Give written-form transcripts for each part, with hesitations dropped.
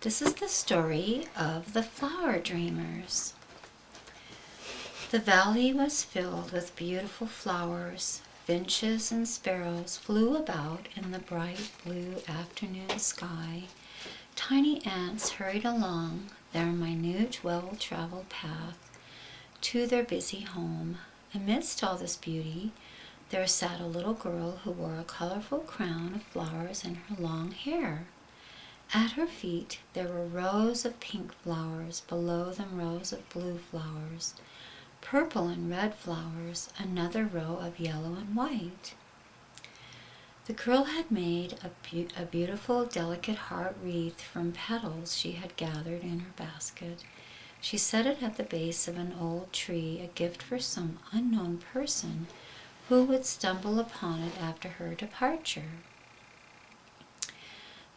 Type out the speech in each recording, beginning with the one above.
This is the story of the flower dreamers. The valley was filled with beautiful flowers. Finches and sparrows flew about in the bright blue afternoon sky. Tiny ants hurried along their minute, well-traveled path to their busy home. Amidst all this beauty, there sat a little girl who wore a colorful crown of flowers in her long hair. At her feet there were rows of pink flowers, below them rows of blue flowers, purple and red flowers, another row of yellow and white. The girl had made a beautiful, delicate heart wreath from petals she had gathered in her basket. She set it at the base of an old tree, a gift for some unknown person who would stumble upon it after her departure.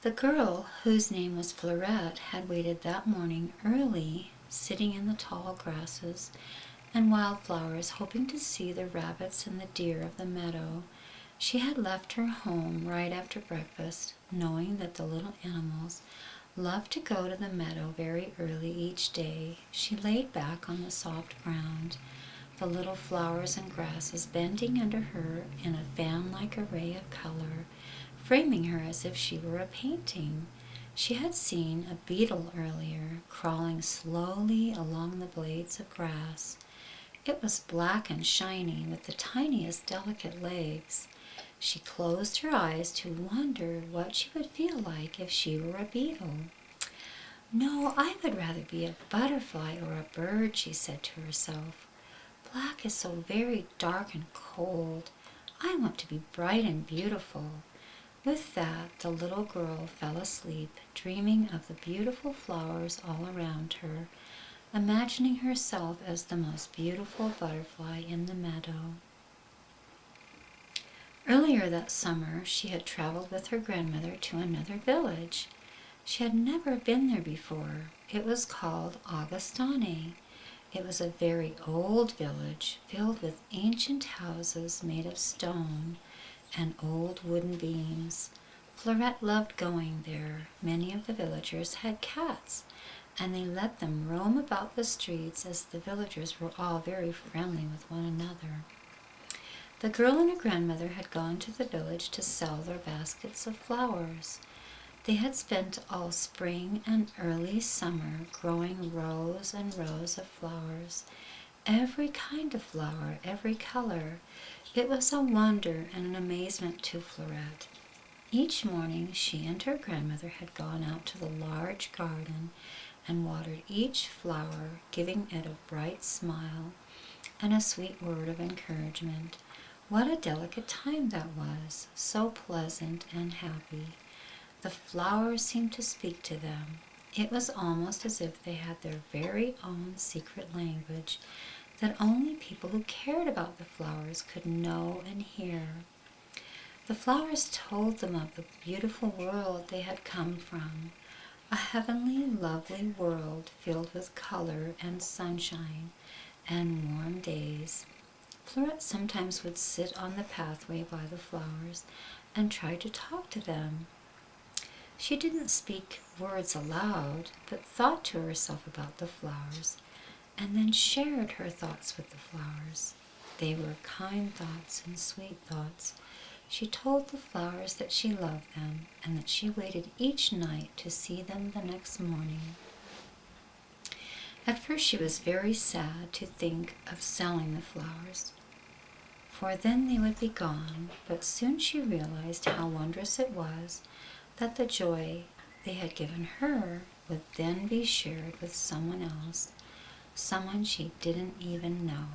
The girl, whose name was Fleurette, had waited that morning early, sitting in the tall grasses and wildflowers, hoping to see the rabbits and the deer of the meadow. She had left her home right after breakfast, knowing that the little animals loved to go to the meadow very early each day. She laid back on the soft ground, the little flowers and grasses bending under her in a fan-like array of color, framing her as if she were a painting. She had seen a beetle earlier, crawling slowly along the blades of grass. It was black and shiny, with the tiniest delicate legs. She closed her eyes to wonder what she would feel like if she were a beetle. "No, I would rather be a butterfly or a bird," she said to herself. "Black is so very dark and cold. I want to be bright and beautiful." With that, the little girl fell asleep, dreaming of the beautiful flowers all around her, imagining herself as the most beautiful butterfly in the meadow. Earlier that summer, she had traveled with her grandmother to another village. She had never been there before. It was called Augustane. It was a very old village, filled with ancient houses made of stone and old wooden beams. Fleurette loved going there. Many of the villagers had cats, and they let them roam about the streets, as the villagers were all very friendly with one another. The girl and her grandmother had gone to the village to sell their baskets of flowers. They had spent all spring and early summer growing rows and rows of flowers, every kind of flower, every color. It was a wonder and an amazement to Fleurette. Each morning she and her grandmother had gone out to the large garden and watered each flower, giving it a bright smile and a sweet word of encouragement. What a delicate time that was, so pleasant and happy. The flowers seemed to speak to them. It was almost as if they had their very own secret language that only people who cared about the flowers could know and hear. The flowers told them of the beautiful world they had come from, a heavenly, lovely world filled with color and sunshine and warm days. Fleurette sometimes would sit on the pathway by the flowers and try to talk to them. She didn't speak words aloud, but thought to herself about the flowers, and then shared her thoughts with the flowers. They were kind thoughts and sweet thoughts. She told the flowers that she loved them and that she waited each night to see them the next morning. At first she was very sad to think of selling the flowers, for then they would be gone, but soon she realized how wondrous it was that the joy they had given her would then be shared with someone else, someone she didn't even know.